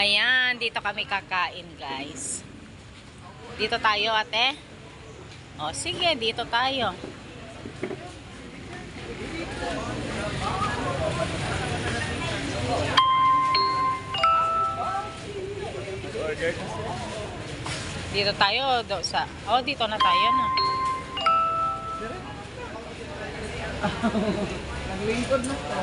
Ayan, dito kami kakain, guys. Dito tayo, ate. O, sige, dito tayo. Dito tayo, dito na tayo, no. Naglingkod na to.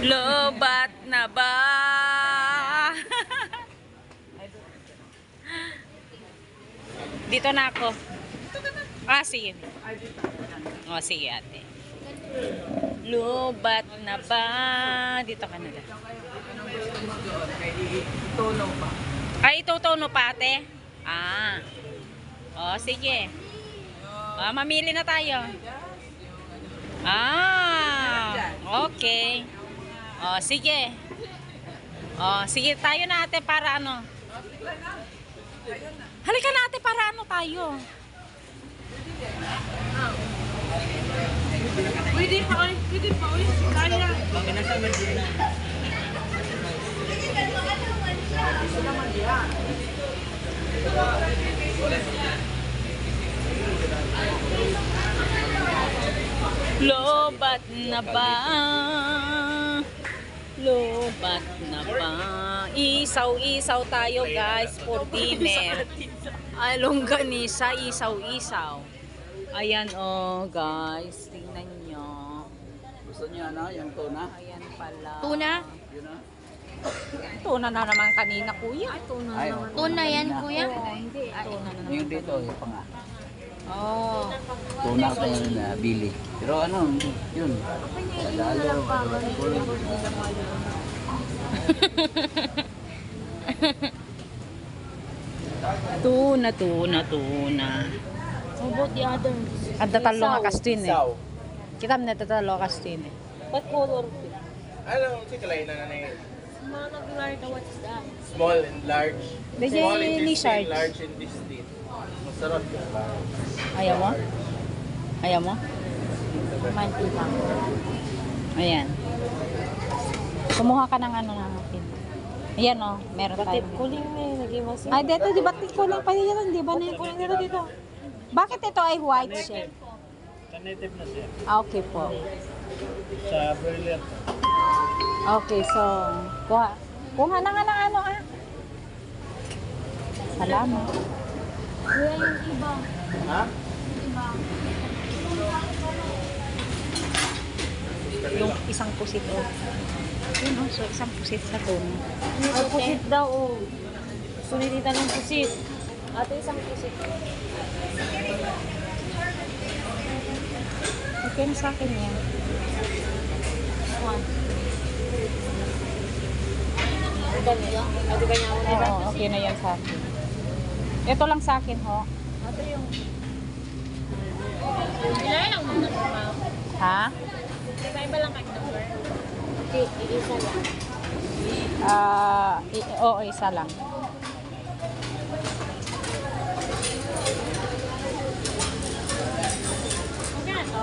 Lobat na ba? Dito na ako. Ah, sige. O, sige, ate. Lobat na ba? Dito ka na lang. Tono pa. Ay, itutuno pa, ate? Ah. O, sige. Mamili na tayo. Ah, okay. O, sige. O, sige, tayo na, ate, para ano? Halika na, ate, para ano tayo? Pwede pa, oy. Pwede pa, oy. Kaya. Lobat na ba? Lobat na ba? Isaw-isaw tayo, guys, for dinner. Ay, longganisa, isaw-isaw. Ayan, oh, guys. Tingnan nyo. Gusto niya ano, yung tuna? Ayan pala. Tuna? Yun na. Tuna na naman kanina, kuya. Ay, Tuna yan, kuya? Hindi, tuna na naman. yung dito, yung panga. Oh. Tuna ko yung nabili. Pero ano, yun. Lalo. Tuna, tuna, tuna. How about the other? Ada talo nga kastin eh. Isaw. Kita mo na talo kastin eh. What color? Ano, si kalay na nanay. Small and large, what is that? Small and large. Medyo Small and lizard. distinct, large and distinct. Masarap yun. Ayaw mo? Ayaw mo? Manti lang. Ayan. Kumuha ka ng ano natin. Ayan o, meron tayo. Kuling na yun, nag-iwas yun. Ay, dito, di ba kulang pa yan? Di ba na yung kulang dito? Bakit ito ay white shell? Native na siya. Ah, okay po. Sa brilliant. Okay, so, kuha na nga ng ano ah. Salamat. Kuya yung iba. Ha? Yung isang pusit o. Yun o, so isang pusit sa tono. Ay, pusit daw, oh. Sunitita ng pusit. Ate, isang pusit. Okay na sa akin yan. One. Ito niya? Ate, kanya ako nila. Oo, okay na yan sa akin. Ito lang sa akin ho. Ate, yung... Ilan lang muna ba? Ha? Iba-iba lang kayo number? Okay, isa lang. Oo, isa lang. Okay na to?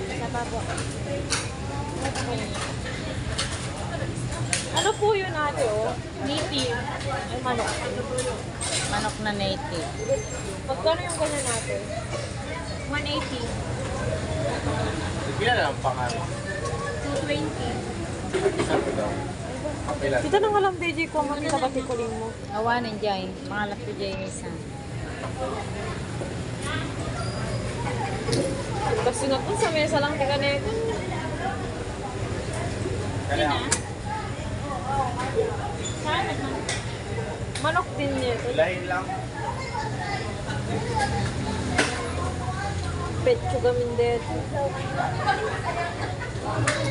Isa pa po. Ano po yun ate, oh? Native. Ay, manok. Manok na native. Magkano yung ganyan natin? 180. Sige na lang pangalan. 220. Sabi daw. Kapila. Dito na nga lang, DJ, ko ang makita ba tikuling mo? Awanin dyan. Pangalat ko dyan yung isa. Kasi nga po sa mesa lang tika na ito. Kaya, Manok din niya ito. lahin lang. Petso gamin dito.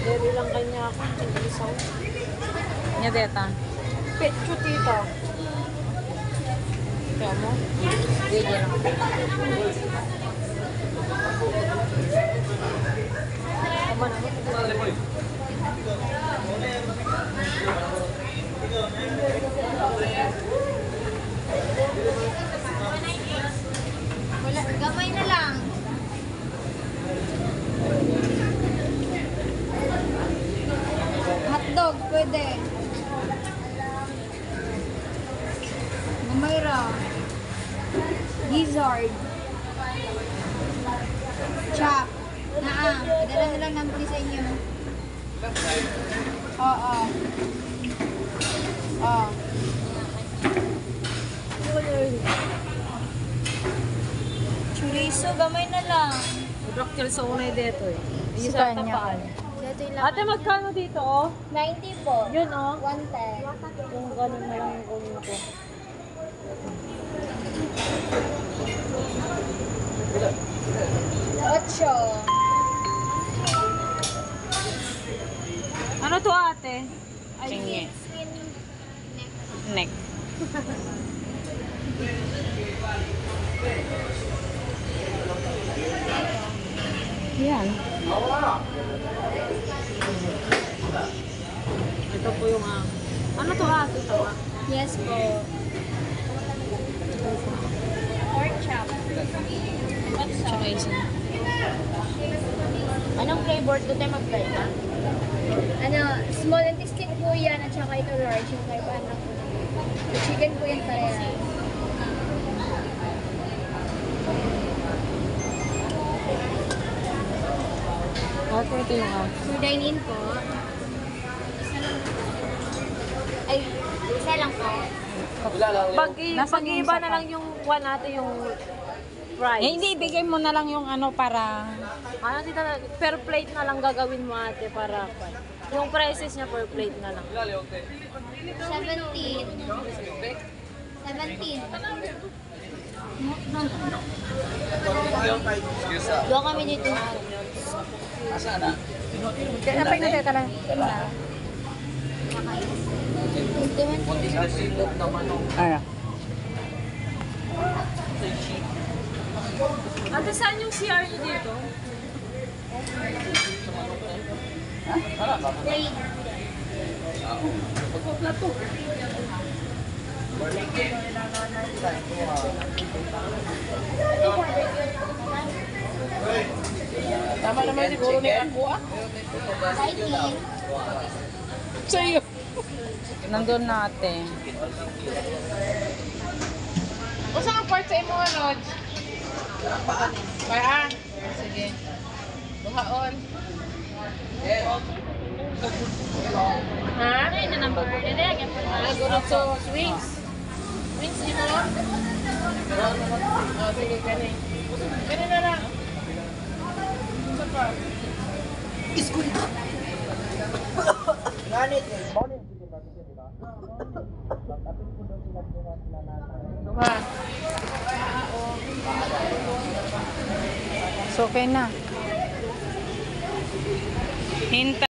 Dere lang kanya ako. Isaw. Nya deta. Petso tita. Kaya mo? Sige lang. Dogs, pwede. Gumayra. Gizzard. Chop. Padala na lang ng please sa inyo. Oo. Oo. Chorizo, gamay na lang. Broccoli sa unay dito eh. Yung Sa sa kanya. tapaan. Ito yung Ate, magkano dito oh? 90 po. Yun oh. 110. Yung ganun na lang yung kunin ko. Ocho. Ano to ate? Tingi. Skin Neck. neck. Yan. Ito po yung ano to ate? Ito Yes po. Pork chop. Tsaka isa. Anong flavor to tayo mag-try ka? Ano, small intestine po yan at saka ito large yung kay anak ko. Chicken po yan pareha. Ate, ito yung For dine-in po. Ay, isa lang po. Pag-iba na lang yung one natin yung price. Eh, hindi, ibigay mo na lang yung ano para... Ano dito na, per plate na lang gagawin mo ate para yung prices niya per plate na lang. 17. 17. Doon kami dito. Asa na? Kaya napay na teka lang. Ano? Ate, saan yung CR niyo dito? Plate. Tama naman siguro ni ako ah. Dine-in. Sa'yo. Nandun natin. O saan ang part sa imo, Rod? Kaya? Sige. Buhaon. Ha? Ano yung number? Nilagyan po na. Nagurot so, swings. Swings imo? O, sige, kani. Kani na lang. Isa pa. Duha. So, okay na. Hintay.